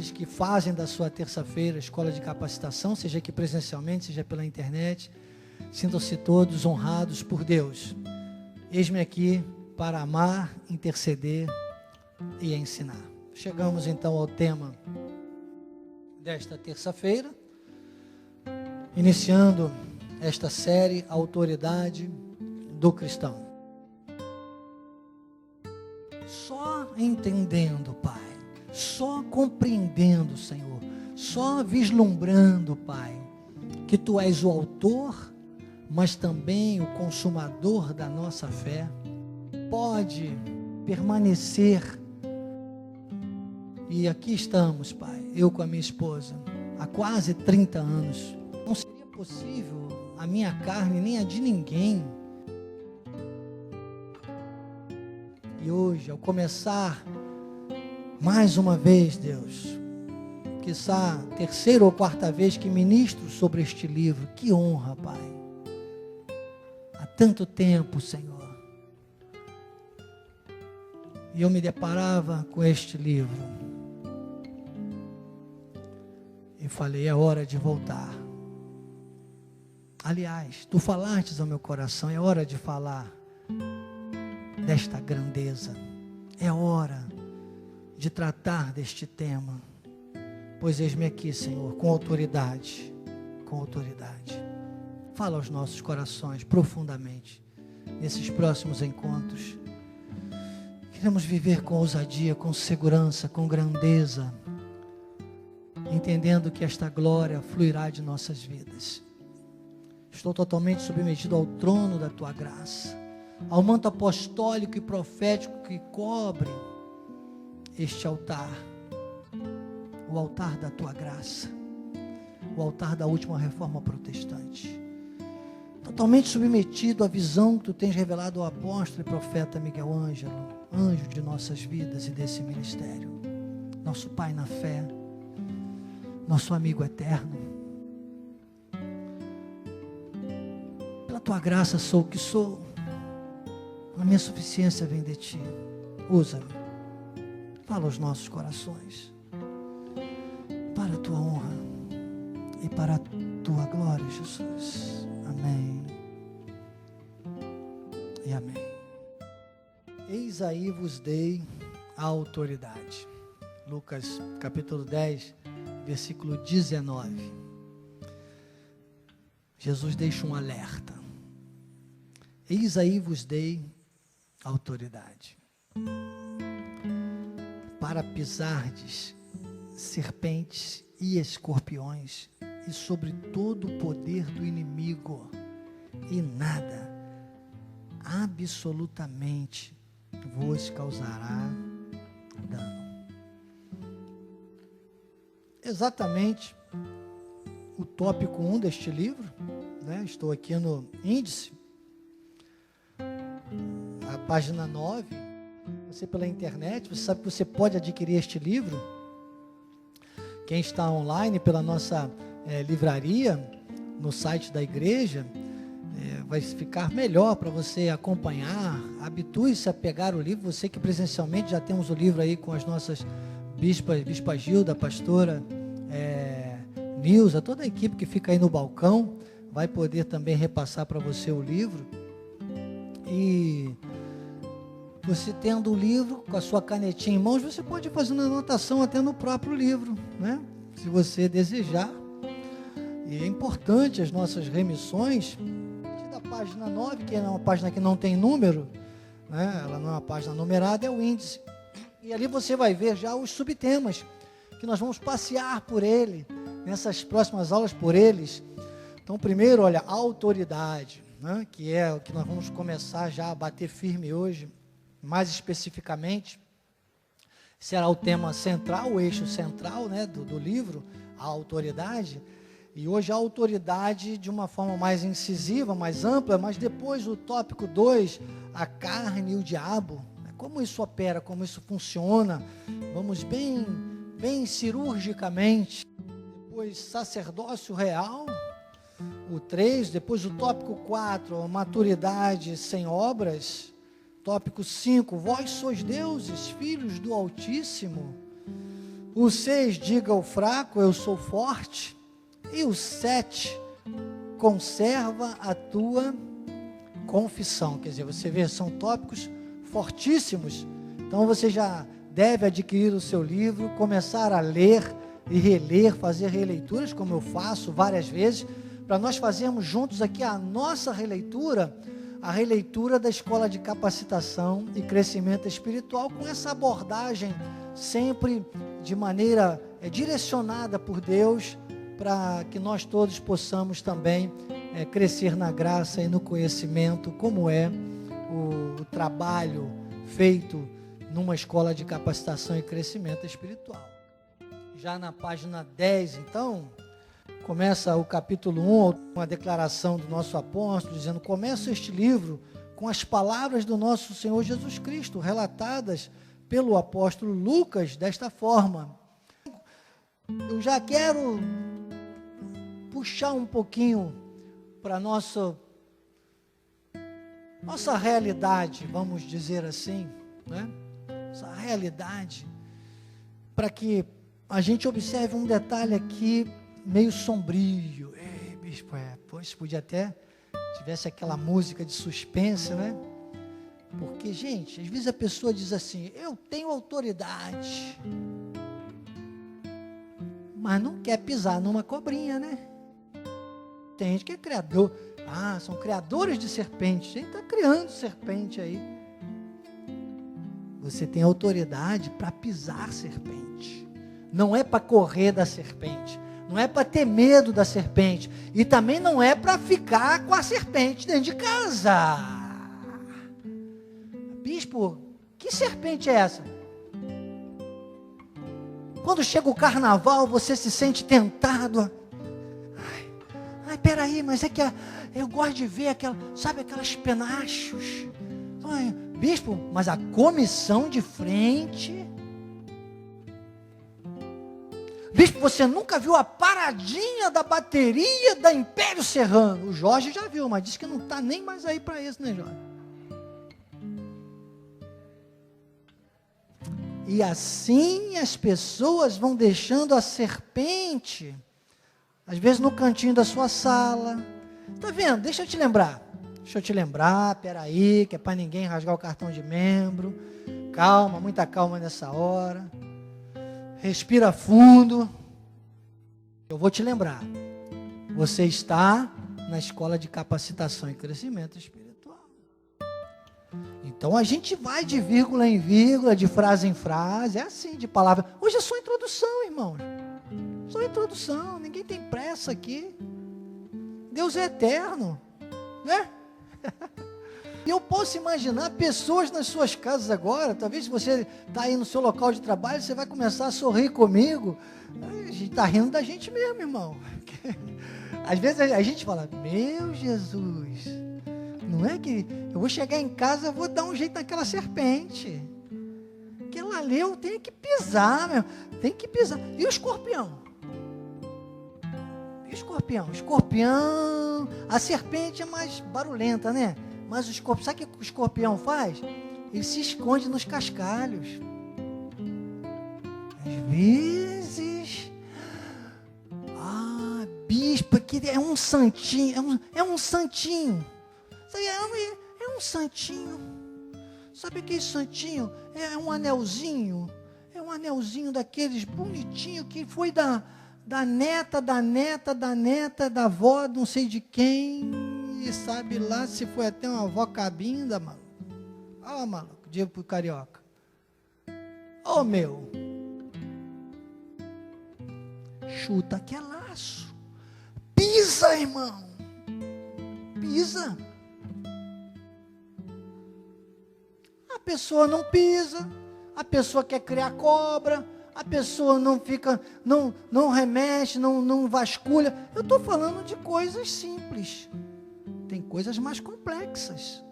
aqueles que fazem da sua terça-feira escola de capacitação, seja aqui presencialmente, seja pela internet. Sintam-se todos honrados por Deus. Eis-me aqui para amar, interceder e ensinar. Chegamos então ao tema desta terça-feira, iniciando esta série, a autoridade do cristão. Só entendendo, Pai, só compreendendo, Senhor, só vislumbrando, Pai, que Tu és o autor, mas também o consumador da nossa fé, pode permanecer. E aqui estamos, Pai, eu com a minha esposa, há quase 30 anos. Não seria possível a minha carne, nem a de ninguém. E hoje, ao começar, mais uma vez, Deus, quiçá terceira ou quarta vez que ministro sobre este livro, que honra, Pai. Há tanto tempo, Senhor. E eu me deparava com este livro. E falei, é hora de voltar. Aliás, Tu falastes ao meu coração, é hora de falar desta grandeza. É hora de tratar deste tema. Pois eis-me aqui, Senhor, com autoridade. Com autoridade. Fala aos nossos corações profundamente. Nesses próximos encontros. Queremos viver com ousadia, com segurança, com grandeza. Entendendo que esta glória fluirá de nossas vidas. Estou totalmente submetido ao trono da Tua graça, ao manto apostólico e profético que cobre este altar, o altar da Tua graça, o altar da última reforma protestante. Totalmente submetido à visão que Tu tens revelado ao apóstolo e profeta Miguel Ângelo, anjo de nossas vidas e desse ministério, nosso Pai na fé, nosso amigo eterno. Pela Tua graça sou o que sou, a minha suficiência vem de Ti. Usa-me, fala aos nossos corações, para a Tua honra e para a Tua glória, Jesus. Amém e amém. Eis aí vos dei a autoridade. Lucas capítulo 10, versículo 19. Jesus deixa um alerta. Eis aí vos dei autoridade para pisardes serpentes e escorpiões e sobre todo o poder do inimigo, e nada, absolutamente, vos causará dano. Exatamente o tópico 1 deste livro, né? Estou aqui no índice, a página 9, você pela internet, você sabe que você pode adquirir este livro, quem está online pela nossa livraria, no site da igreja, vai ficar melhor para você acompanhar, habitue-se a pegar o livro, você que presencialmente já temos o livro aí com as nossas Bispa Gilda, a pastora Nilza, toda a equipe que fica aí no balcão, vai poder também repassar para você o livro, e você tendo o livro, com a sua canetinha em mãos, você pode fazer uma anotação até no próprio livro, né? Se você desejar. E é importante as nossas remissões, da página 9, que é uma página que não tem número, né? Ela não é uma página numerada, é o índice. E ali você vai ver já os subtemas, que nós vamos passear por ele, nessas próximas aulas por eles. Então, primeiro, olha, a autoridade, né? Que é o que nós vamos começar já a bater firme hoje, mais especificamente, será o tema central, o eixo central, né, do livro, a autoridade. E hoje a autoridade de uma forma mais incisiva, mais ampla, mas depois o tópico 2, a carne e o diabo, como isso opera, como isso funciona, vamos bem cirurgicamente. Depois sacerdócio real, o 3, depois o tópico 4, a maturidade sem obras, tópico 5, vós sois deuses, filhos do Altíssimo. O 6, diga ao fraco, eu sou forte. E o 7, conserva a tua confissão. Quer dizer, você vê, são tópicos fortíssimos. Então você já deve adquirir o seu livro, começar a ler e reler, fazer releituras, como eu faço várias vezes, para nós fazermos juntos aqui a nossa releitura, a releitura da Escola de Capacitação e Crescimento Espiritual, com essa abordagem sempre de maneira direcionada por Deus, para que nós todos possamos também crescer na graça e no conhecimento, como é o trabalho feito numa escola de capacitação e crescimento espiritual. Já na página 10, então, começa o capítulo 1, uma declaração do nosso apóstolo, dizendo: começa este livro com as palavras do nosso Senhor Jesus Cristo, relatadas pelo apóstolo Lucas desta forma. Eu já quero puxar um pouquinho para nossa realidade, vamos dizer assim, né? Essa realidade, para que a gente observe um detalhe aqui meio sombrio. Ei, bispo, pois podia até tivesse aquela música de suspense, né? Porque, gente, às vezes a pessoa diz assim: eu tenho autoridade, mas não quer pisar numa cobrinha, né? Tem gente que é criador. São criadores de serpentes. A gente está criando serpente aí. Você tem autoridade para pisar serpente. Não é para correr da serpente. Não é para ter medo da serpente. E também não é para ficar com a serpente dentro de casa. Bispo, que serpente é essa? Quando chega o carnaval, você se sente tentado. Ai, peraí, mas é que eu gosto de ver aquelas penachos. Ai, bispo, mas a comissão de frente. Bispo, você nunca viu a paradinha da bateria da Império Serrano? O Jorge já viu, mas disse que não está nem mais aí para isso, né, Jorge? E assim as pessoas vão deixando a serpente, às vezes no cantinho da sua sala. Está vendo? Deixa eu te lembrar, peraí, que é para ninguém rasgar o cartão de membro. Calma, muita calma nessa hora. Respira fundo. Eu vou te lembrar. Você está na escola de capacitação e crescimento espiritual. Então a gente vai de vírgula em vírgula, de frase em frase, é assim, de palavra. Hoje é só introdução, irmãos. Só introdução, ninguém tem pressa aqui. Deus é eterno, né? E eu posso imaginar pessoas nas suas casas agora. Talvez se você está aí no seu local de trabalho, você vai começar a sorrir comigo. A gente está rindo da gente mesmo, irmão. Às vezes a gente fala: meu Jesus, não é que eu vou chegar em casa, eu vou dar um jeito naquela serpente. Aquela ali eu tenho que pisar, meu. Tem que pisar. E o escorpião? Escorpião, a serpente é mais barulhenta, né? Mas o escorpião, sabe o que o escorpião faz? Ele se esconde nos cascalhos. Às vezes, bispo, que é um santinho, é um santinho. É um santinho. Sabe aquele santinho? É um anelzinho daqueles bonitinho que foi da neta, da avó, não sei de quem, e sabe lá se foi até uma avó cabinda, maluco. Maluco, digo pro carioca. Meu. Chuta que é laço. Pisa, irmão. Pisa. A pessoa não pisa, a pessoa quer criar cobra, a pessoa não fica, não remexe, não vasculha. Eu estou falando de coisas simples. Tem coisas mais complexas.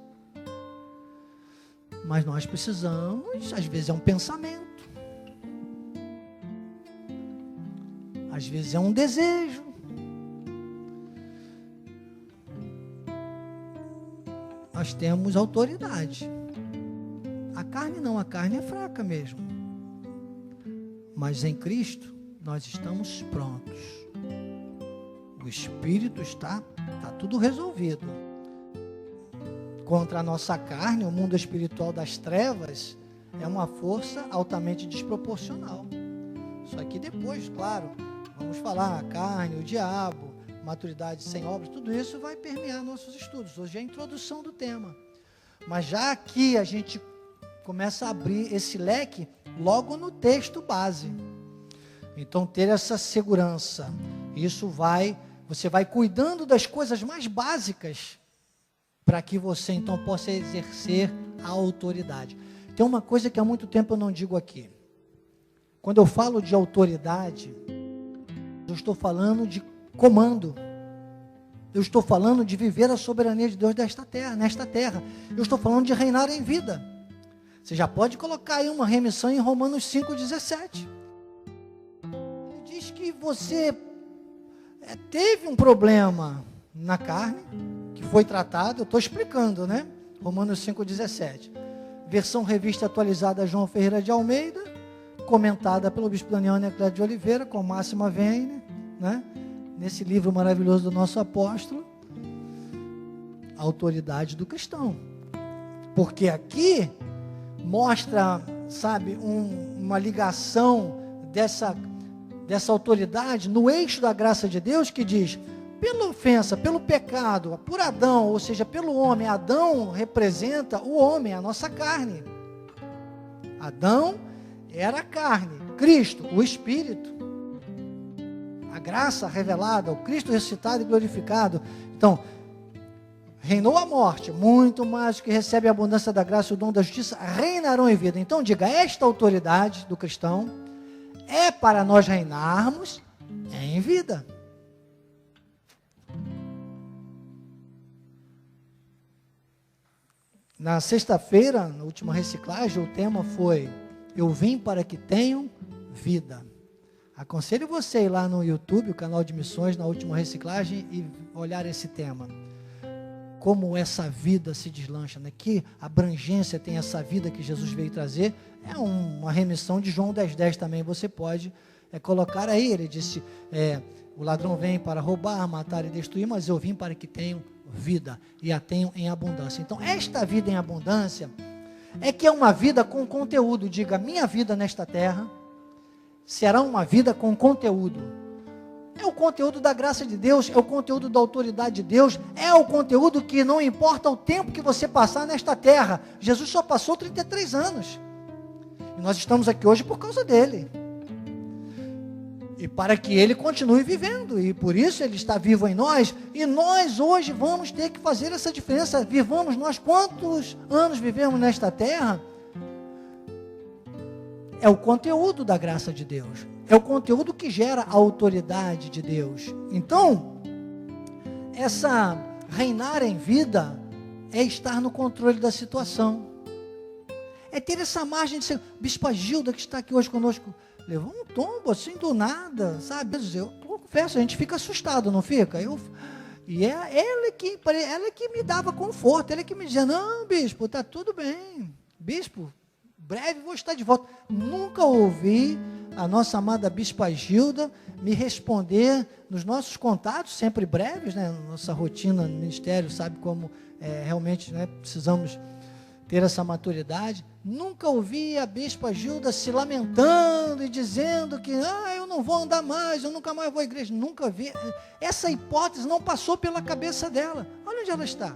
Mas nós precisamos, às vezes é um pensamento. Às vezes é um desejo. Nós temos autoridade. A carne não, a carne é fraca mesmo. Mas em Cristo nós estamos prontos. O Espírito está tudo resolvido. Contra a nossa carne, o mundo espiritual das trevas é uma força altamente desproporcional. Isso aqui depois, claro, vamos falar a carne, o diabo, maturidade sem obras, tudo isso vai permear nossos estudos. Hoje é a introdução do tema. Mas já aqui a gente começa a abrir esse leque logo no texto base. Então ter essa segurança, você vai cuidando das coisas mais básicas para que você então possa exercer a autoridade. Tem uma coisa que há muito tempo eu não digo aqui. Quando eu falo de autoridade, eu estou falando de comando. Eu estou falando de viver a soberania de Deus nesta terra. Eu estou falando de reinar em vida. Você já pode colocar aí uma remissão em Romanos 5,17. Ele diz que você teve um problema na carne, que foi tratado, eu estou explicando, né? Romanos 5,17. Versão revista atualizada João Ferreira de Almeida, comentada pelo bispo Daniel Necler de Oliveira, com Máxima Vene, né? Nesse livro maravilhoso do nosso apóstolo, a autoridade do cristão. Porque aqui mostra, sabe, uma ligação dessa autoridade no eixo da graça de Deus, que diz, pela ofensa, pelo pecado, por Adão, ou seja, pelo homem. Adão representa o homem, a nossa carne. Adão era a carne, Cristo, o Espírito. A graça revelada, o Cristo ressuscitado e glorificado. Então, reinou a morte, muito mais do que recebe a abundância da graça e o dom da justiça, reinarão em vida. Então diga, esta autoridade do cristão é para nós reinarmos em vida. Na sexta-feira, na última reciclagem, o tema foi, eu vim para que tenham vida. Aconselho você a ir lá no YouTube, o canal de missões, na última reciclagem, e olhar esse tema. Como essa vida se deslancha, né? Que abrangência tem essa vida que Jesus veio trazer. É uma remissão de João 10,10 também, você pode colocar aí. Ele disse, o ladrão vem para roubar, matar e destruir, mas eu vim para que tenham vida, e a tenham em abundância. Então, esta vida em abundância, é que é uma vida com conteúdo. Diga, minha vida nesta terra, será uma vida com conteúdo. É o conteúdo da graça de Deus, é o conteúdo da autoridade de Deus, é o conteúdo que não importa o tempo que você passar nesta terra. Jesus só passou 33 anos. E nós estamos aqui hoje por causa dele. E para que ele continue vivendo. E por isso ele está vivo em nós. E nós hoje vamos ter que fazer essa diferença. Vivamos nós, quantos anos vivemos nesta terra? É o conteúdo da graça de Deus. É o conteúdo que gera a autoridade de Deus. Então, essa reinar em vida é estar no controle da situação. É ter essa margem de ser. Bispa Gilda, que está aqui hoje conosco, levou um tombo assim do nada, sabe? Eu confesso, a gente fica assustado, não fica? E ela que me dava conforto, ela que me dizia, não, bispo, está tudo bem. Bispo, breve vou estar de volta. Nunca ouvi a nossa amada Bispa Gilda me responder nos nossos contatos, sempre breves, né? Nossa rotina no ministério, sabe como realmente, né, precisamos ter essa maturidade. Nunca ouvi a Bispa Gilda se lamentando e dizendo que eu não vou andar mais, eu nunca mais vou à igreja. Nunca vi. Essa hipótese não passou pela cabeça dela. Olha onde ela está.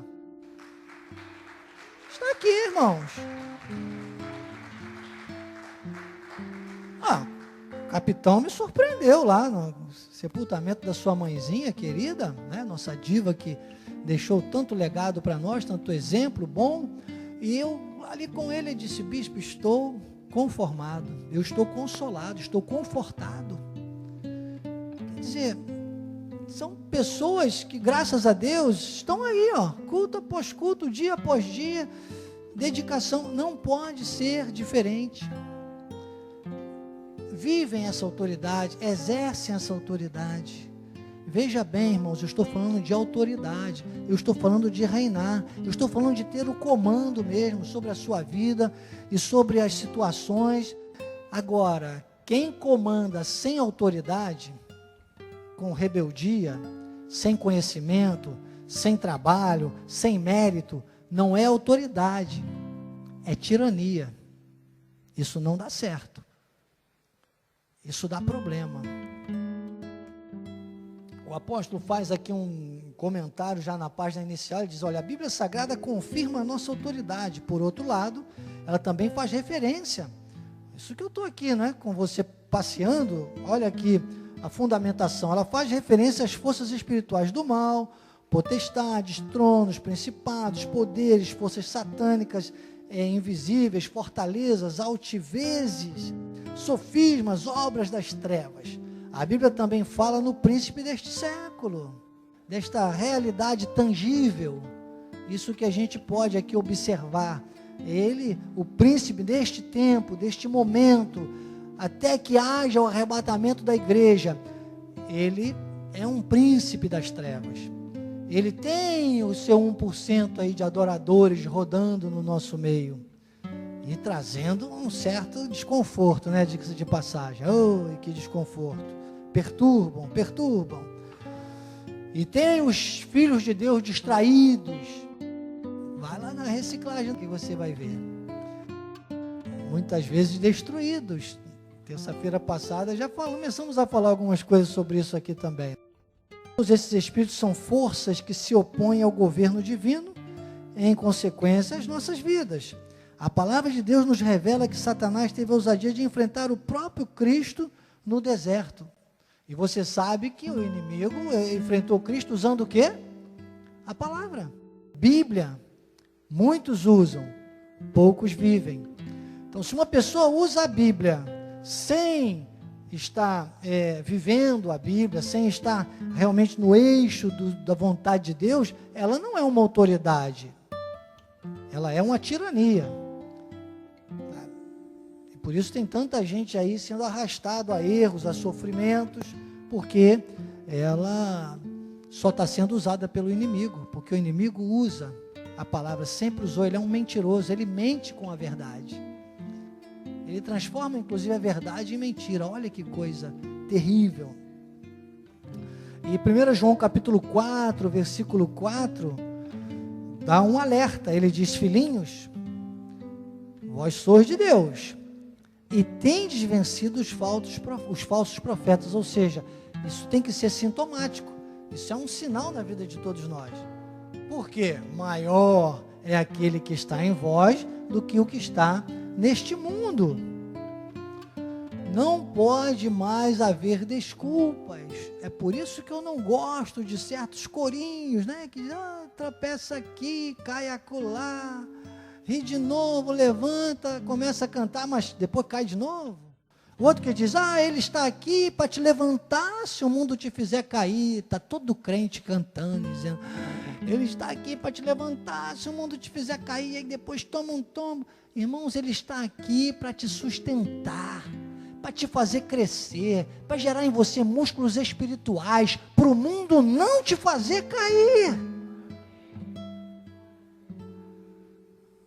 Está aqui, irmãos. O capitão me surpreendeu lá no sepultamento da sua mãezinha querida, né? Nossa diva que deixou tanto legado para nós, tanto exemplo bom. E eu ali com ele disse, bispo, estou conformado, eu estou consolado, estou confortado. Quer dizer, são pessoas que, graças a Deus, estão aí, culto após culto, dia após dia, dedicação. Não pode ser diferente. Vivem essa autoridade, exercem essa autoridade. Veja bem, irmãos, eu estou falando de autoridade, eu estou falando de reinar, eu estou falando de ter o comando mesmo sobre a sua vida e sobre as situações. Agora, Quem comanda sem autoridade, com rebeldia, sem conhecimento, sem trabalho, sem mérito, não é autoridade, é tirania. Isso não dá certo. Isso dá problema. O apóstolo faz aqui um comentário já na página inicial, ele diz, olha, a Bíblia Sagrada confirma a nossa autoridade. Por outro lado, ela também faz referência. Isso que eu estou aqui, né, com você passeando, olha aqui a fundamentação, ela faz referência às forças espirituais do mal, potestades, tronos, principados, poderes, forças satânicas, invisíveis, fortalezas, altivezes, sofismas, obras das trevas. A Bíblia também fala no príncipe deste século, desta realidade tangível, isso que a gente pode aqui observar. Ele, o príncipe deste tempo, deste momento, até que haja o arrebatamento da igreja, ele é um príncipe das trevas. Ele tem o seu 1% aí de adoradores rodando no nosso meio e trazendo um certo desconforto, né, diga-se de passagem. Oh, que desconforto! Perturbam. E tem os filhos de Deus distraídos. Vai lá na reciclagem que você vai ver. Muitas vezes destruídos. Terça-feira passada já começamos a falar algumas coisas sobre isso aqui também. Todos esses espíritos são forças que se opõem ao governo divino, em consequência, às nossas vidas. A palavra de Deus nos revela que Satanás teve a ousadia de enfrentar o próprio Cristo no deserto. E você sabe que o inimigo enfrentou Cristo usando o quê? A palavra. Bíblia. Muitos usam, poucos vivem. Então, se uma pessoa usa a Bíblia sem estar vivendo a Bíblia, sem estar realmente no eixo da vontade de Deus, ela não é uma autoridade. Ela é uma tirania. E por isso tem tanta gente aí sendo arrastado a erros, a sofrimentos, porque ela só está sendo usada pelo inimigo, porque o inimigo usa a palavra, sempre usou, ele é um mentiroso, ele mente com a verdade. Ele transforma, inclusive, a verdade em mentira. Olha que coisa terrível. E 1 João capítulo 4, versículo 4, dá um alerta. Ele diz, filhinhos, vós sois de Deus, e tendes vencido os falsos profetas. Ou seja, isso tem que ser sintomático. Isso é um sinal na vida de todos nós. Porque maior é aquele que está em vós do que o que está neste mundo. Não pode mais haver desculpas. É por isso que eu não gosto de certos corinhos, né? Que tropeça aqui, cai acolá, ri de novo, levanta, começa a cantar, mas depois cai de novo. O outro que diz, ele está aqui para te levantar se o mundo te fizer cair. Está todo crente cantando, dizendo, ele está aqui para te levantar se o mundo te fizer cair, e depois toma um tombo. Irmãos, ele está aqui para te sustentar, para te fazer crescer, para gerar em você músculos espirituais, para o mundo não te fazer cair.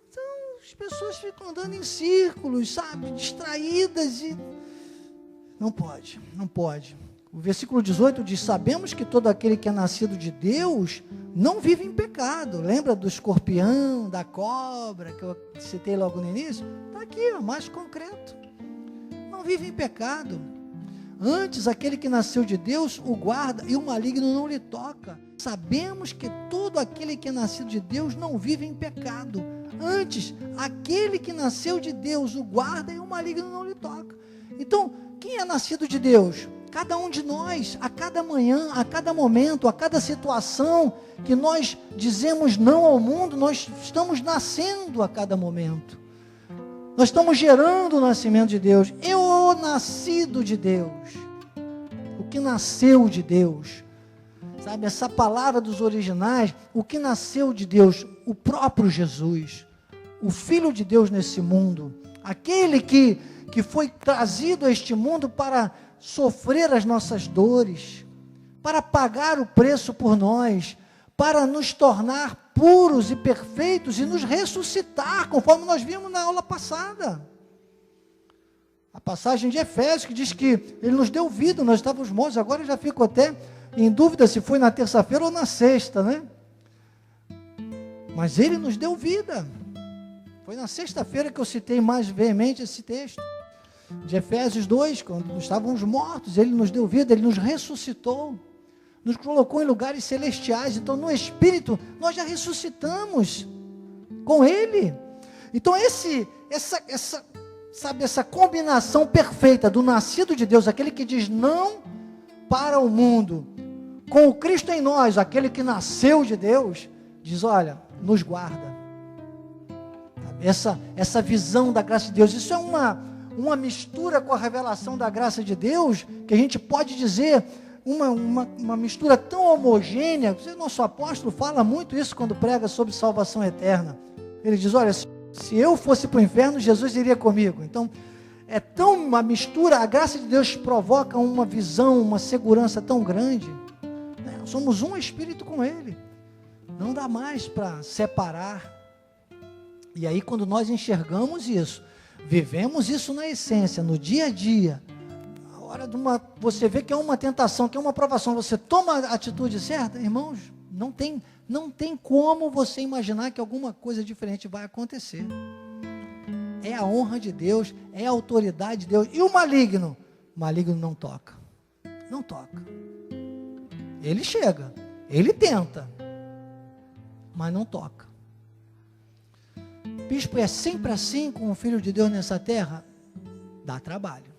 Então, as pessoas ficam andando em círculos, sabe, distraídas e... Não pode. O versículo 18 diz, sabemos que todo aquele que é nascido de Deus não vive em pecado. Lembra do escorpião, da cobra, que eu citei logo no início? Está aqui, mais concreto. Não vive em pecado. Antes, aquele que nasceu de Deus o guarda e o maligno não lhe toca. Sabemos que todo aquele que é nascido de Deus não vive em pecado. Antes, aquele que nasceu de Deus o guarda e o maligno não lhe toca. Então, quem é nascido de Deus? Cada um de nós, a cada manhã, a cada momento, a cada situação que nós dizemos não ao mundo, nós estamos nascendo a cada momento. Nós estamos gerando o nascimento de Deus. Eu nascido de Deus. O que nasceu de Deus. Sabe, essa palavra dos originais, o que nasceu de Deus, o próprio Jesus, o Filho de Deus nesse mundo, aquele que foi trazido a este mundo para sofrer as nossas dores, para pagar o preço por nós, para nos tornar puros e perfeitos e nos ressuscitar, conforme nós vimos na aula passada. A passagem de Efésios que diz que Ele nos deu vida, nós estávamos mortos, agora eu já fico até em dúvida se foi na terça-feira ou na sexta, né? Mas Ele nos deu vida. Foi na sexta-feira que eu citei mais veemente esse texto, de Efésios 2, quando estávamos mortos, Ele nos deu vida, Ele nos ressuscitou, nos colocou em lugares celestiais. Então no Espírito nós já ressuscitamos com Ele. Então essa combinação perfeita do nascido de Deus, aquele que diz não para o mundo, com o Cristo em nós, aquele que nasceu de Deus, diz, olha, nos guarda. Essa visão da graça de Deus, isso é uma mistura com a revelação da graça de Deus, que a gente pode dizer, uma mistura tão homogênea. O nosso apóstolo fala muito isso quando prega sobre salvação eterna. Ele diz, olha, se eu fosse para o inferno, Jesus iria comigo. Então, é tão uma mistura, a graça de Deus provoca uma visão, uma segurança tão grande, né? Somos um Espírito com Ele, não dá mais para separar. E aí quando nós enxergamos isso, vivemos isso na essência, no dia a dia, na hora você vê que é uma tentação, que é uma provação, você toma a atitude certa, irmãos, não tem como você imaginar que alguma coisa diferente vai acontecer. É a honra de Deus, é a autoridade de Deus. E o maligno não toca. Não toca. Ele chega, ele tenta, mas não toca. Bispo, é sempre assim com o Filho de Deus nessa terra? Dá trabalho.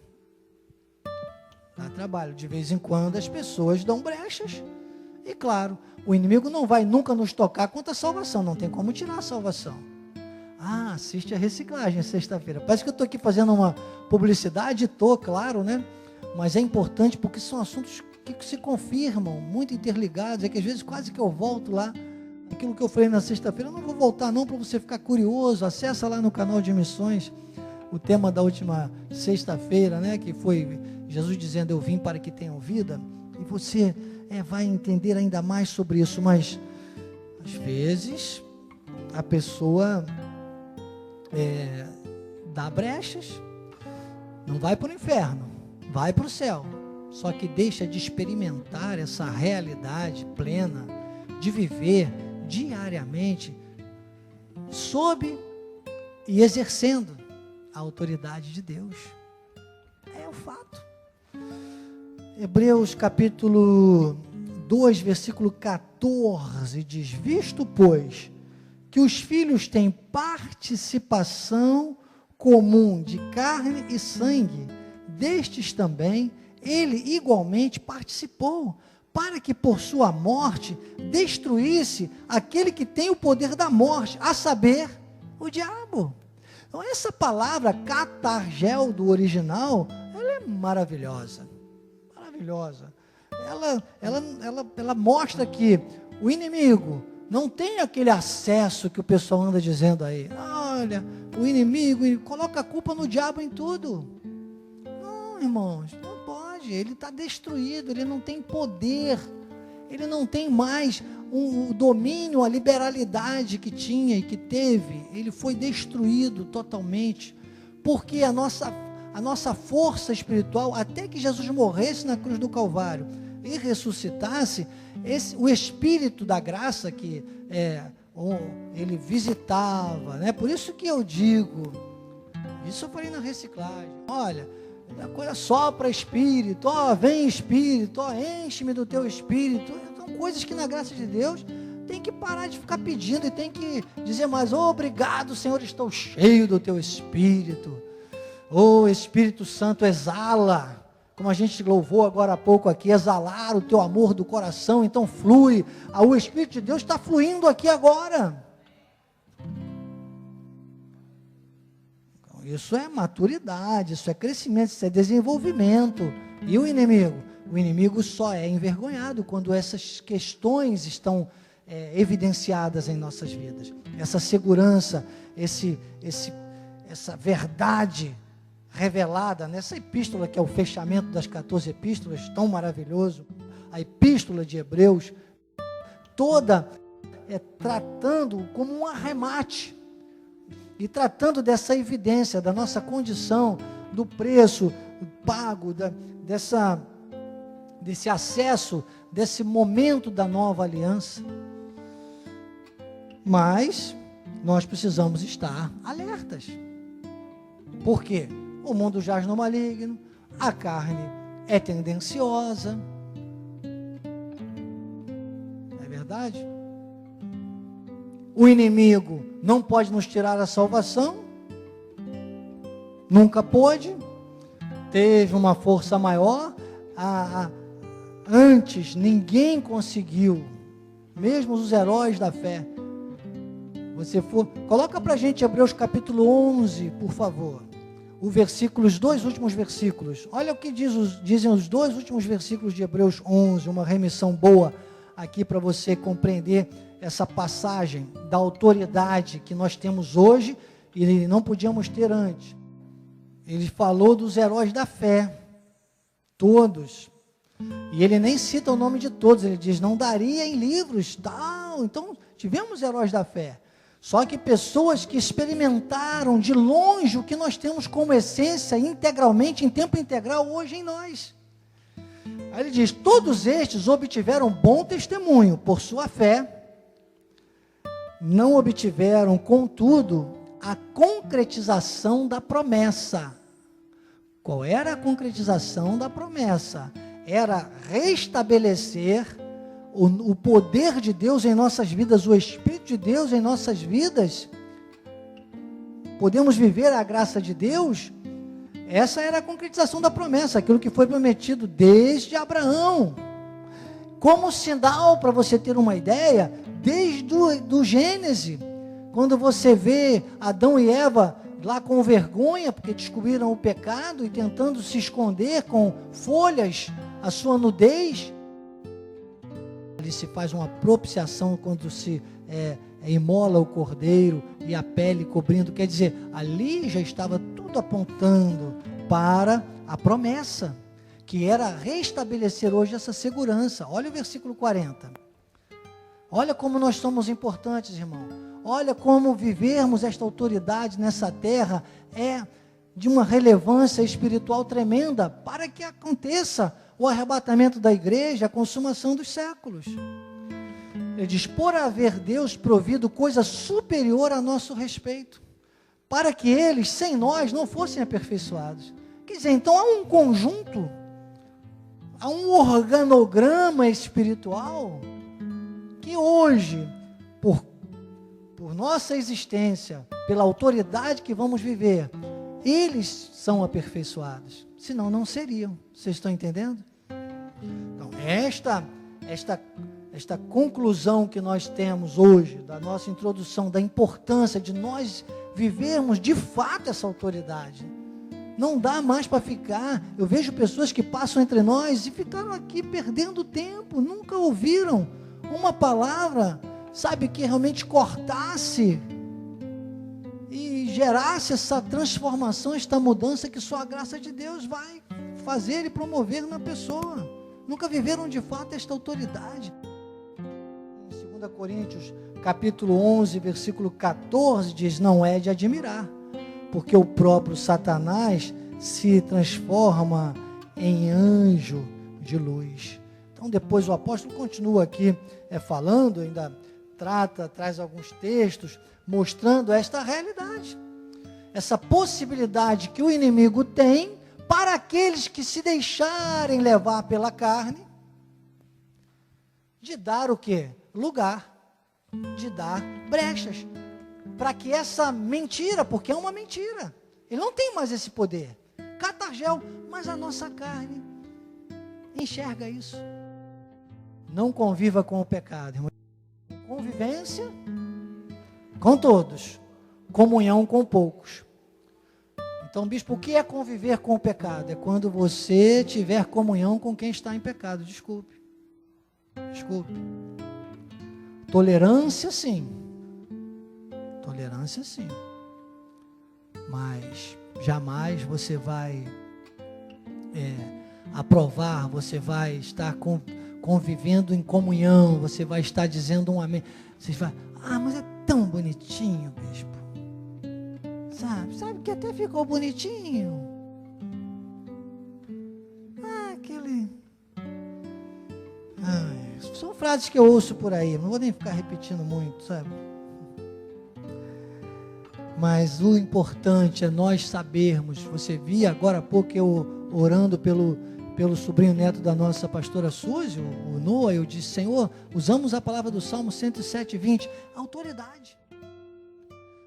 Dá trabalho. De vez em quando as pessoas dão brechas. E claro, o inimigo não vai nunca nos tocar contra a salvação. Não tem como tirar a salvação. Assiste a reciclagem sexta-feira. Parece que eu estou aqui fazendo uma publicidade. Estou, claro, né? Mas é importante porque são assuntos que se confirmam, muito interligados. É que às vezes quase que eu volto lá. Aquilo que eu falei na sexta-feira, eu não vou voltar não, para você ficar curioso. Acessa lá no canal de missões o tema da última sexta-feira, né, que foi Jesus dizendo, eu vim para que tenham vida, e você vai entender ainda mais sobre isso. Mas às vezes a pessoa dá brechas, não vai para o inferno, vai para o céu, só que deixa de experimentar essa realidade plena, de viver diariamente, sob e exercendo a autoridade de Deus. É o fato. Hebreus capítulo 2, versículo 14 diz, visto pois que os filhos têm participação comum de carne e sangue, destes também ele igualmente participou, para que por sua morte destruísse aquele que tem o poder da morte, a saber, o diabo. Então essa palavra catargel do original, ela é maravilhosa, maravilhosa. Ela mostra que o inimigo não tem aquele acesso que o pessoal anda dizendo aí. Olha, o inimigo coloca a culpa no diabo em tudo. Não, irmãos, não pode. Ele está destruído, ele não tem poder, ele não tem mais o domínio, a liberalidade que tinha e que teve. Ele foi destruído totalmente, porque a nossa força espiritual, até que Jesus morresse na cruz do Calvário e ressuscitasse, o Espírito da graça que ele visitava, né? Por isso que eu digo, isso eu falei na reciclagem, olha, a coisa sopra Espírito, vem Espírito, enche-me do teu Espírito. São coisas que na graça de Deus tem que parar de ficar pedindo e tem que dizer mais, obrigado Senhor, estou cheio do teu Espírito. Espírito Santo, exala, como a gente louvou agora há pouco aqui, exalar o teu amor do coração. Então flui, o Espírito de Deus está fluindo aqui agora. Isso é maturidade, isso é crescimento, isso é desenvolvimento. E o inimigo só é envergonhado quando essas questões estão evidenciadas em nossas vidas. Essa segurança, essa verdade revelada nessa epístola, que é o fechamento das 14 epístolas, tão maravilhoso, a epístola de Hebreus, toda tratando como um arremate, e tratando dessa evidência, da nossa condição, do preço pago, desse acesso, desse momento da nova aliança. Mas nós precisamos estar alertas. Por quê? O mundo jaz no maligno, a carne é tendenciosa. Não é verdade? O inimigo não pode nos tirar a salvação. Nunca pôde. Teve uma força maior. Antes ninguém conseguiu. Mesmo os heróis da fé. Coloca para a gente Hebreus capítulo 11, por favor. Os dois últimos versículos. Olha o que dizem os dois últimos versículos de Hebreus 11. Uma remissão boa aqui para você compreender essa passagem da autoridade que nós temos hoje e não podíamos ter antes. Ele falou dos heróis da fé, todos, e ele nem cita o nome de todos, ele diz, não daria em livros, tal. Então, tivemos heróis da fé, só que pessoas que experimentaram de longe o que nós temos como essência, integralmente, em tempo integral, hoje em nós. Aí ele diz, todos estes obtiveram bom testemunho por sua fé, não obtiveram, contudo, a concretização da promessa. Qual era a concretização da promessa? Era restabelecer o poder de Deus em nossas vidas, o Espírito de Deus em nossas vidas. Podemos viver a graça de Deus. Essa era a concretização da promessa, aquilo que foi prometido desde Abraão. Como sinal, para você ter uma ideia, desde do Gênesis, quando você vê Adão e Eva lá com vergonha, porque descobriram o pecado e tentando se esconder com folhas, a sua nudez, ali se faz uma propiciação quando se imola o cordeiro e a pele cobrindo, quer dizer, ali já estava tudo apontando para a promessa, que era restabelecer hoje essa segurança. Olha o versículo 40. Olha como nós somos importantes, irmão. Olha como vivermos esta autoridade nessa terra é de uma relevância espiritual tremenda para que aconteça o arrebatamento da igreja, a consumação dos séculos. Ele diz, por haver Deus provido coisa superior a nosso respeito, para que eles, sem nós, não fossem aperfeiçoados. Quer dizer, então há um conjunto, há um organograma espiritual que hoje, por nossa existência, pela autoridade que vamos viver, eles são aperfeiçoados, senão não seriam. Vocês estão entendendo? Então, esta conclusão que nós temos hoje, da nossa introdução, da importância de nós vivermos de fato essa autoridade, não dá mais para ficar. Eu vejo pessoas que passam entre nós e ficaram aqui perdendo tempo, nunca ouviram uma palavra, sabe, que realmente cortasse e gerasse essa transformação, esta mudança que só a graça de Deus vai fazer e promover na pessoa. Nunca viveram de fato esta autoridade. Em 2 Coríntios, capítulo 11, versículo 14, diz, não é de admirar, porque o próprio Satanás se transforma em anjo de luz. Então depois o apóstolo continua aqui falando, ainda traz alguns textos, mostrando esta realidade, essa possibilidade que o inimigo tem para aqueles que se deixarem levar pela carne, de dar o quê? Lugar, de dar brechas, para que essa mentira, porque é uma mentira, ele não tem mais esse poder, catargel, mas a nossa carne enxerga isso. Não conviva com o pecado, irmão. Convivência com todos, comunhão com poucos. Então, bispo, o que é conviver com o pecado? É quando você tiver comunhão com quem está em pecado. Desculpe. Tolerância, sim. Tolerância, sim. Mas jamais você vai aprovar, você vai estar convivendo em comunhão, você vai estar dizendo um amém. Você vai, mas é tão bonitinho, bispo. Sabe que até ficou bonitinho. frases que eu ouço por aí, não vou nem ficar repetindo muito, sabe? Mas o importante é nós sabermos. Você via agora há pouco eu orando pelo sobrinho neto da nossa pastora Suzy, o Noah. Eu disse: Senhor, usamos a palavra do Salmo 107:20, autoridade.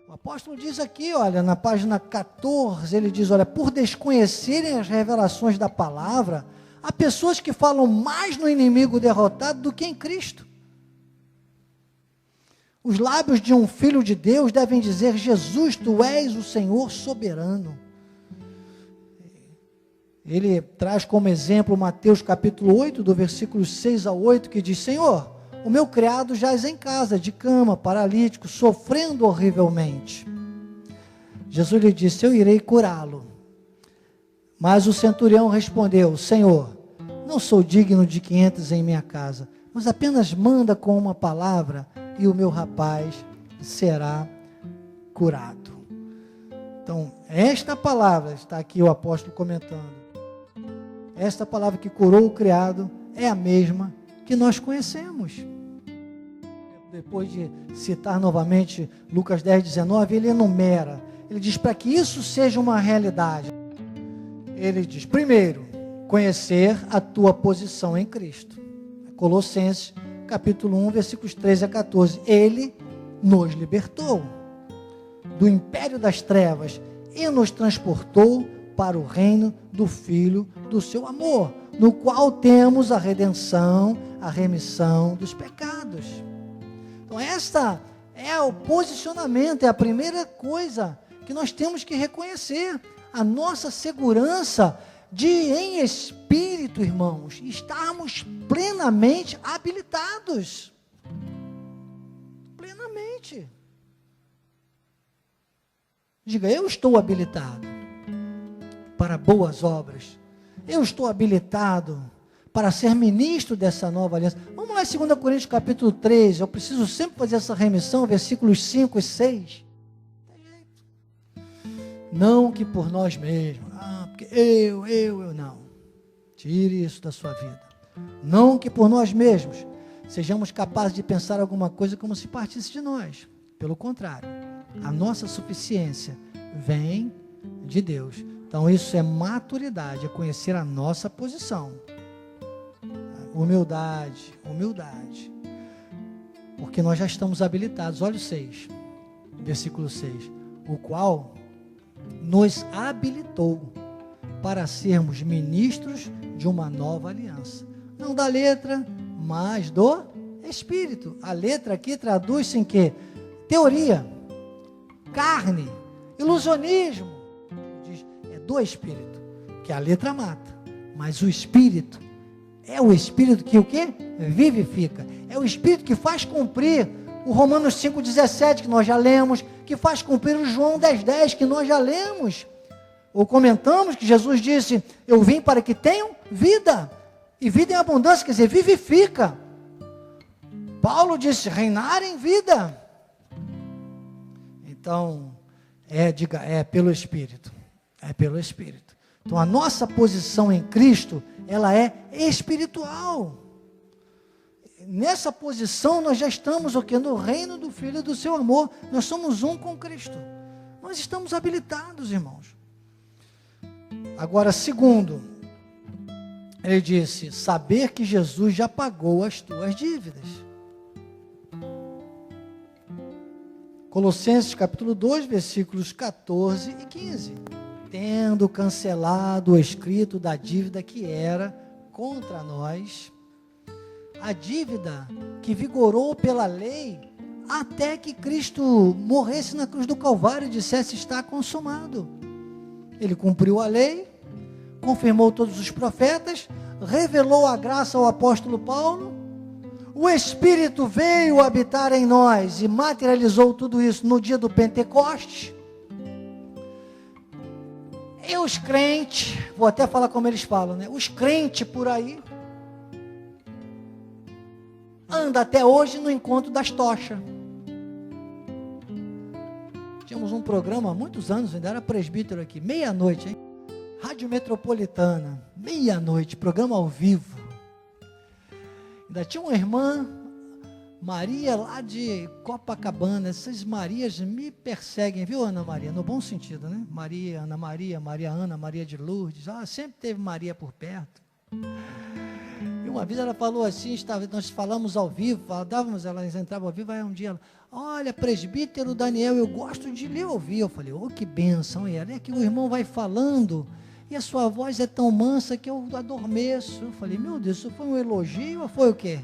O apóstolo diz aqui, olha, na página 14, ele diz: olha, por desconhecerem as revelações da palavra, há pessoas que falam mais no inimigo derrotado do que em Cristo. Os lábios de um filho de Deus devem dizer: Jesus, tu és o Senhor soberano. Ele traz como exemplo Mateus capítulo 8, do versículo 6 a 8, que diz: Senhor, o meu criado jaz em casa, de cama, paralítico, sofrendo horrivelmente. Jesus lhe disse: eu irei curá-lo. Mas o centurião respondeu: Senhor, não sou digno de que entres em minha casa, mas apenas manda com uma palavra e o meu rapaz será curado. Então, esta palavra, está aqui o apóstolo comentando, esta palavra que curou o criado é a mesma que nós conhecemos. Depois de citar novamente Lucas 10:19, ele enumera, ele diz: para que isso seja uma realidade, ele diz: primeiro, conhecer a tua posição em Cristo. Colossenses capítulo 1, versículos 13 a 14, ele nos libertou do império das trevas e nos transportou para o reino do Filho do seu amor, no qual temos a redenção, a remissão dos pecados. Então esta é o posicionamento, é a primeira coisa que nós temos que reconhecer, a nossa segurança de, em espírito, irmãos, estarmos plenamente habilitados. Plenamente. Diga: eu estou habilitado para boas obras. Eu estou habilitado para ser ministro dessa nova aliança. Vamos lá em 2 Coríntios capítulo 3, eu preciso sempre fazer essa remissão, versículos 5 e 6. Não que por nós mesmos, porque eu, não. Tire isso da sua vida. Não que por nós mesmos sejamos capazes de pensar alguma coisa como se partisse de nós. Pelo contrário, a nossa suficiência vem de Deus. Então isso é maturidade, é conhecer a nossa posição. Humildade. Porque nós já estamos habilitados. Olha o 6, versículo 6. O qual nos habilitou para sermos ministros de uma nova aliança. Não da letra, mas do Espírito. A letra aqui traduz-se em quê? Teoria, carne, ilusionismo. Diz, é do Espírito, que a letra mata, mas o Espírito é o Espírito que o quê? Vivifica. É o Espírito que faz cumprir o Romanos 5,17 que nós já lemos, que faz cumprir o João 10,10 que nós já lemos. Ou comentamos que Jesus disse: eu vim para que tenham vida, e vida em abundância, quer dizer, vivifica. Paulo disse: reinar em vida. Então, é pelo Espírito. É pelo Espírito. Então, a nossa posição em Cristo, ela é espiritual. Nessa posição, nós já estamos, o quê? No reino do Filho do seu amor. Nós somos um com Cristo. Nós estamos habilitados, irmãos. Agora, segundo, ele disse: saber que Jesus já pagou as tuas dívidas. Colossenses capítulo 2, versículos 14 e 15. Tendo cancelado o escrito da dívida que era contra nós, a dívida que vigorou pela lei, até que Cristo morresse na cruz do Calvário e dissesse: está consumado. Ele cumpriu a lei, confirmou todos os profetas, revelou a graça ao apóstolo Paulo, o Espírito veio habitar em nós e materializou tudo isso no dia do Pentecostes. E os crentes, vou até falar como eles falam, né? Os crentes por aí, anda até hoje no encontro das tochas. Tínhamos um programa há muitos anos, ainda era presbítero aqui, meia-noite, hein? Rádio Metropolitana, meia-noite, programa ao vivo. Ainda tinha uma irmã, Maria, lá de Copacabana. Essas Marias me perseguem, viu, Ana Maria? No bom sentido, né? Maria, Ana Maria, Maria Ana, Maria de Lourdes. Sempre teve Maria por perto. E uma vez ela falou assim, nós falamos ao vivo, elas entravam ao vivo, aí um dia ela, olha, presbítero Daniel, eu gosto de lhe ouvir. Eu falei, que bênção. E ela, é que o irmão vai falando, e a sua voz é tão mansa que eu adormeço. Eu falei, meu Deus, isso foi um elogio ou foi o quê?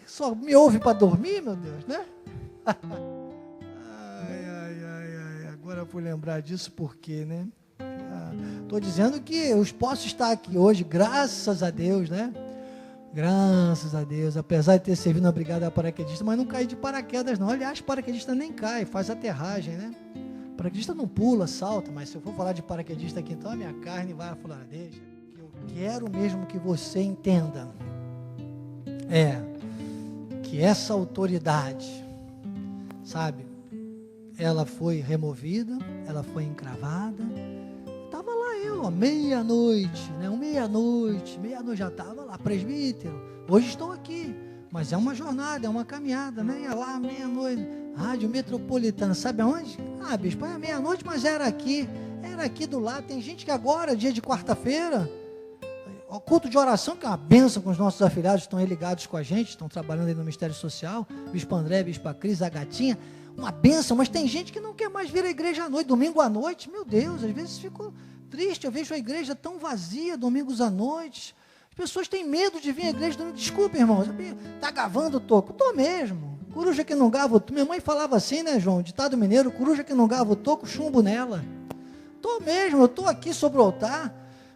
Só me ouve para dormir, meu Deus, né? Agora eu fui lembrar disso porque, né? Estou dizendo que eu posso estar aqui hoje, graças a Deus, né? Graças a Deus, apesar de ter servido na brigada paraquedista, mas não caí de paraquedas não. Aliás, paraquedista nem cai, faz aterragem, né? Paraquedista não pula, salta, mas se eu for falar de paraquedista aqui, então a minha carne vai falar, deixa, que eu quero mesmo que você entenda, que essa autoridade, sabe, ela foi removida, ela foi encravada. Estava lá eu, meia-noite, né? Meia-noite já estava lá, presbítero, hoje estou aqui, mas é uma jornada, é uma caminhada, né? Ia lá, meia-noite, Rádio Metropolitana, sabe aonde? Bispo, é meia-noite, mas era aqui do lado. Tem gente que agora, dia de quarta-feira, o culto de oração, que é uma bênção com os nossos afiliados, estão aí ligados com a gente, estão trabalhando aí no Ministério Social, Bispo André, Bispa Cris, a Gatinha, uma bênção, mas tem gente que não quer mais vir à igreja à noite, domingo à noite, meu Deus, às vezes fico triste, eu vejo a igreja tão vazia, domingos à noite, as pessoas têm medo de vir à igreja domingo. Desculpa, irmão, está gavando o toco? Estou mesmo, coruja que não gava o toco, minha mãe falava assim, né, João, ditado mineiro, coruja que não gava o toco, chumbo nela. Estou mesmo, eu estou aqui sobre o altar,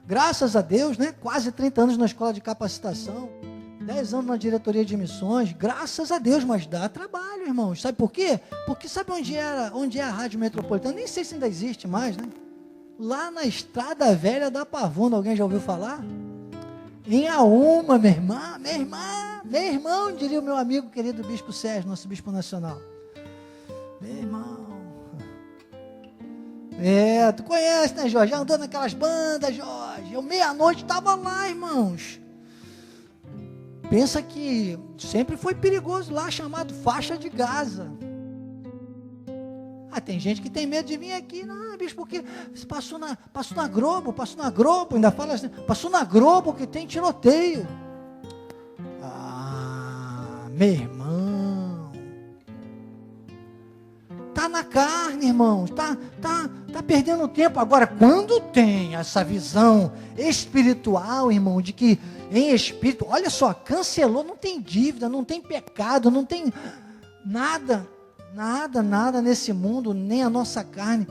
graças a Deus, né, quase 30 anos na escola de capacitação, 10 anos na diretoria de missões, graças a Deus, mas dá trabalho, irmãos, sabe por quê? Porque sabe onde é a Rádio Metropolitana? Nem sei se ainda existe mais, né? Lá na Estrada Velha da Pavuna, alguém já ouviu falar? Em Auma, minha irmão, diria o meu amigo querido Bispo Sérgio, nosso Bispo Nacional. Meu irmão. Tu conhece, né, Jorge? Já andou naquelas bandas, Jorge. Eu meia-noite estava lá, irmãos. Pensa que sempre foi perigoso lá, chamado faixa de Gaza. Tem gente que tem medo de vir aqui, não, bicho, porque passou na Globo, ainda fala assim, passou na Globo que tem tiroteio. Meu irmão, tá na carne, irmãos, tá perdendo tempo. Agora, quando tem essa visão espiritual, irmão, de que em espírito, olha só, cancelou, não tem dívida, não tem pecado, não tem nada nesse mundo, nem a nossa carne.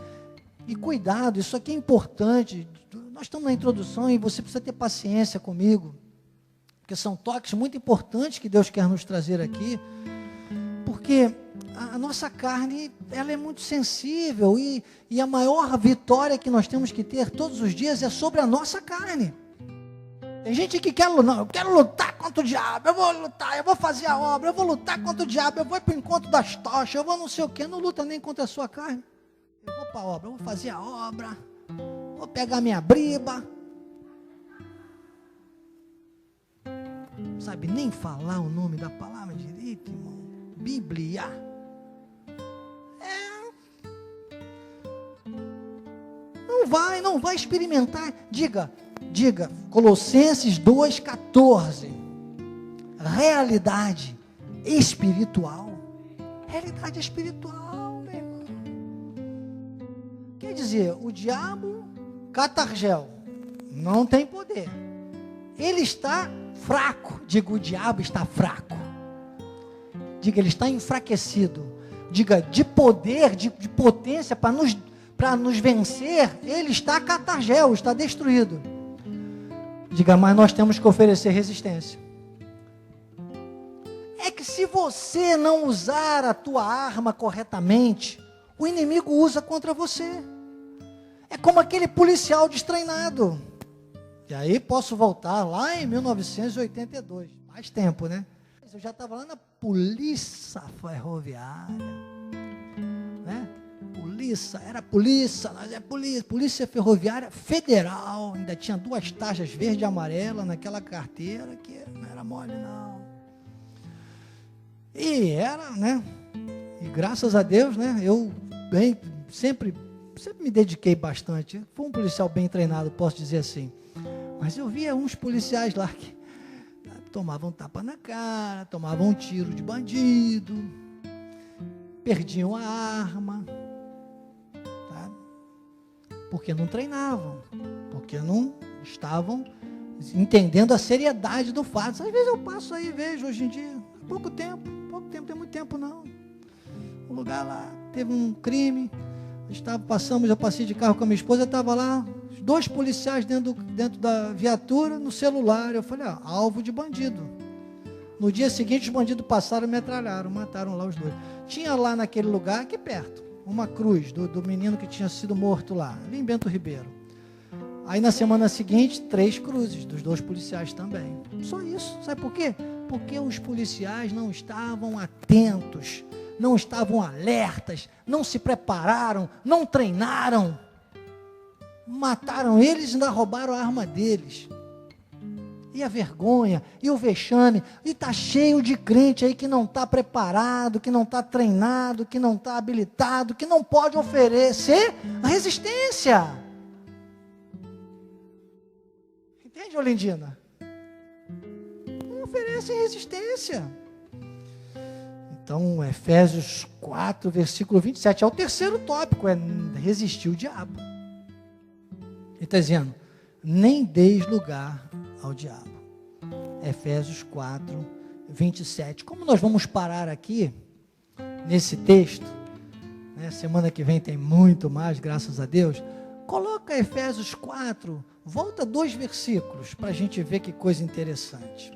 E cuidado, isso aqui é importante. Nós estamos na introdução e você precisa ter paciência comigo, porque são toques muito importantes que Deus quer nos trazer aqui, porque a nossa carne, ela é muito sensível e a maior vitória que nós temos que ter todos os dias é sobre a nossa carne. Tem gente que quer, não, eu quero lutar contra o diabo, eu vou lutar, eu vou fazer a obra, eu vou lutar contra o diabo, eu vou para o encontro das tochas, eu vou não sei o que, não luta nem contra a sua carne. Eu vou para a obra, eu vou fazer a obra, vou pegar minha briba. Sabe nem falar o nome da palavra direito, irmão? Bíblia. Não vai experimentar. Diga, Colossenses 2,14, realidade espiritual, meu irmão. Quer dizer, o diabo, catargel, não tem poder, ele está fraco. Diga, o diabo está fraco. Diga, ele está enfraquecido. Diga, de poder, de potência para nos vencer, ele está catargel, está destruído. Diga, mas nós temos que oferecer resistência. É que se você não usar a tua arma corretamente, o inimigo usa contra você. É como aquele policial destreinado. E aí posso voltar lá em 1982, mais tempo, né? Eu já estava lá na Polícia Ferroviária, né? Polícia Ferroviária Federal, ainda tinha 2 taxas verde e amarela naquela carteira, que não era era mole não. E era, né? E graças a Deus, né? Eu sempre me dediquei bastante. Fui um policial bem treinado, posso dizer assim. Mas eu via uns policiais lá que tomavam tapa na cara, tomavam um tiro de bandido, perdiam a arma, tá? Porque não treinavam, porque não estavam entendendo a seriedade do fato. Às vezes eu passo aí e vejo hoje em dia, pouco tempo, tem muito tempo não. Um lugar lá, teve um crime, eu passei de carro com a minha esposa, estava lá, 2 policiais dentro da viatura, no celular. Eu falei, alvo de bandido. No dia seguinte, os bandidos passaram e metralharam, mataram lá os 2. Tinha lá naquele lugar, aqui perto, uma cruz do menino que tinha sido morto lá, ali em Bento Ribeiro. Aí na semana seguinte, 3 cruzes, dos 2 policiais também. Só isso. Sabe por quê? Porque os policiais não estavam atentos, não estavam alertas, não se prepararam, não treinaram. Mataram eles e ainda roubaram a arma deles. E a vergonha, e o vexame, e está cheio de crente aí que não está preparado, que não está treinado, que não está habilitado, que não pode oferecer a resistência. Entende, Olindina? Não oferecem resistência. Então, Efésios 4, versículo 27, é o terceiro tópico, é resistir o diabo. Ele está dizendo, nem deis lugar ao diabo. Efésios 4, 27. Como nós vamos parar aqui, nesse texto, né? Semana que vem tem muito mais, graças a Deus. Coloca Efésios 4, volta 2 versículos, para a gente ver que coisa interessante.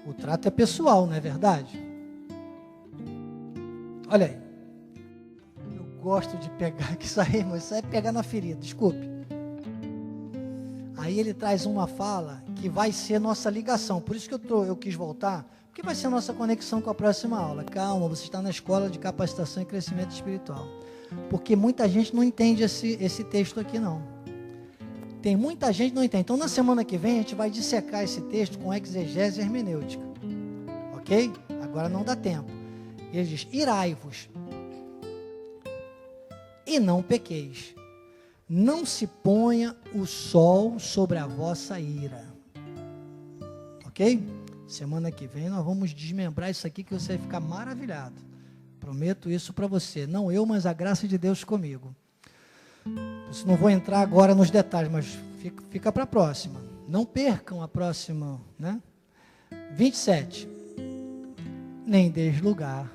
O trato é pessoal, não é verdade? Olha aí. Eu gosto de pegar, que isso aí é pegar na ferida, desculpe. Aí ele traz uma fala que vai ser nossa ligação, por isso que eu quis voltar, porque vai ser nossa conexão com a próxima aula. Calma, você está na escola de capacitação e crescimento espiritual, porque muita gente não entende esse texto aqui não. Tem muita gente que não entende. Então na semana que vem a gente vai dissecar esse texto com exegese e hermenêutica, ok? Agora não dá tempo. Ele diz, irai-vos e não pequeis. Não se ponha o sol sobre a vossa ira. Ok? Semana que vem nós vamos desmembrar isso aqui que você vai ficar maravilhado. Prometo isso para você. Não eu, mas a graça de Deus comigo. Não vou entrar agora nos detalhes, mas fica para a próxima. Não percam a próxima, né? 27. Nem deis lugar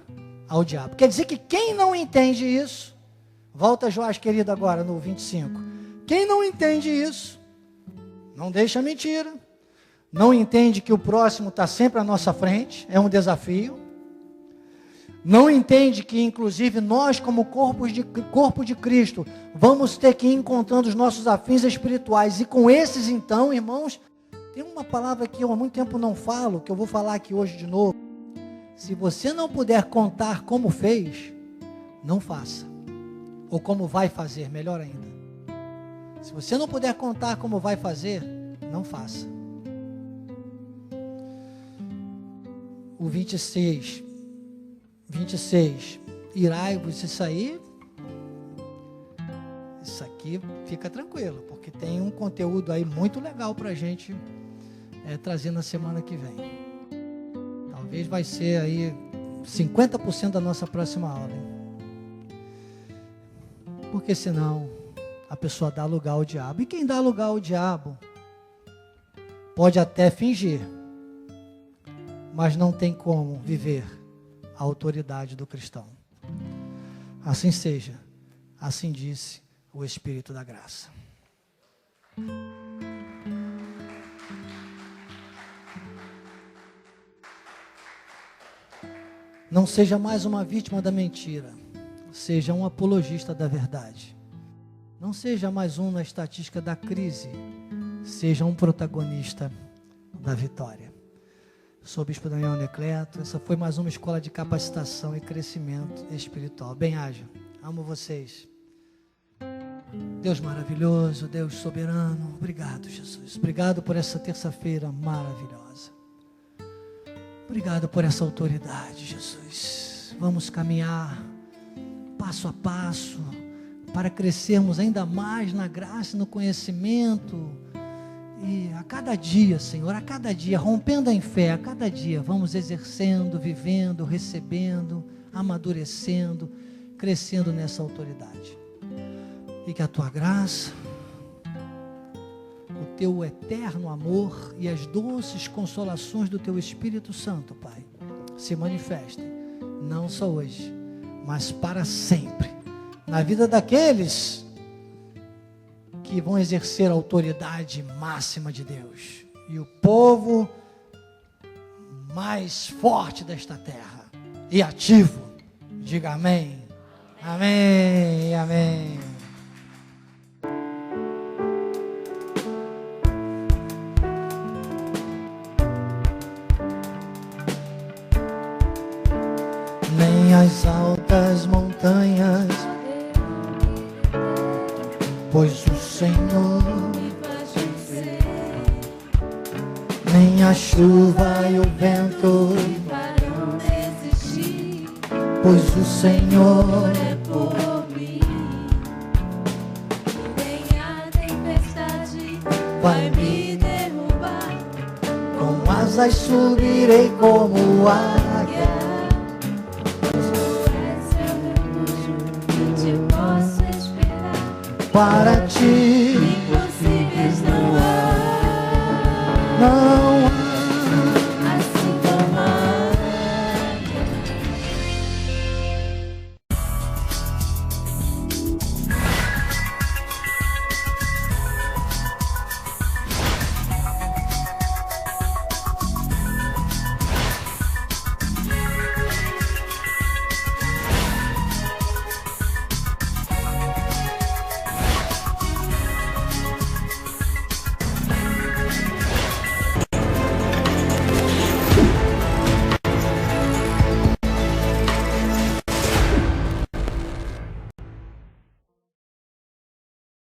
ao diabo. Quer dizer que quem não entende isso, volta Joás querido agora no 25, quem não entende isso, não deixa a mentira, não entende que o próximo está sempre à nossa frente, é um desafio, não entende que inclusive nós como corpo de Cristo, vamos ter que ir encontrando os nossos afins espirituais, e com esses então, irmãos, tem uma palavra que eu há muito tempo não falo, que eu vou falar aqui hoje de novo. Se você não puder contar como fez, não faça. Ou como vai fazer, melhor ainda. Se você não puder contar como vai fazer, não faça. O 26, irai-vos, isso aqui fica tranquilo, porque tem um conteúdo aí muito legal para a gente trazer na semana que vem. Talvez vai ser aí 50% da nossa próxima aula. Hein? Porque senão a pessoa dá lugar ao diabo. E quem dá lugar ao diabo pode até fingir, mas não tem como viver a autoridade do cristão. Assim seja, assim disse o Espírito da graça. Não seja mais uma vítima da mentira, seja um apologista da verdade. Não seja mais um na estatística da crise, seja um protagonista da vitória. Sou o Bispo Daniel Necleto, essa foi mais uma escola de capacitação e crescimento espiritual. Bem-haja, amo vocês. Deus maravilhoso, Deus soberano, obrigado, Jesus. Obrigado por essa terça-feira maravilhosa. Obrigado por essa autoridade, Jesus. Vamos caminhar passo a passo para crescermos ainda mais na graça e no conhecimento. E a cada dia, Senhor, a cada dia, rompendo em fé, a cada dia, vamos exercendo, vivendo, recebendo, amadurecendo, crescendo nessa autoridade. E que a Tua graça, o Teu eterno amor e as doces consolações do Teu Espírito Santo, Pai, se manifestem, não só hoje, mas para sempre, na vida daqueles que vão exercer a autoridade máxima de Deus, e o povo mais forte desta terra, e ativo, diga amém, amém, amém. Nem as altas montanhas, pois o Senhor me faz vencer, nem a chuva e o vento me farão resistir, pois o Senhor é por mim, nem a tempestade vai me derrubar, com asas subirei como águia. Para ti, impossíveis não há. Não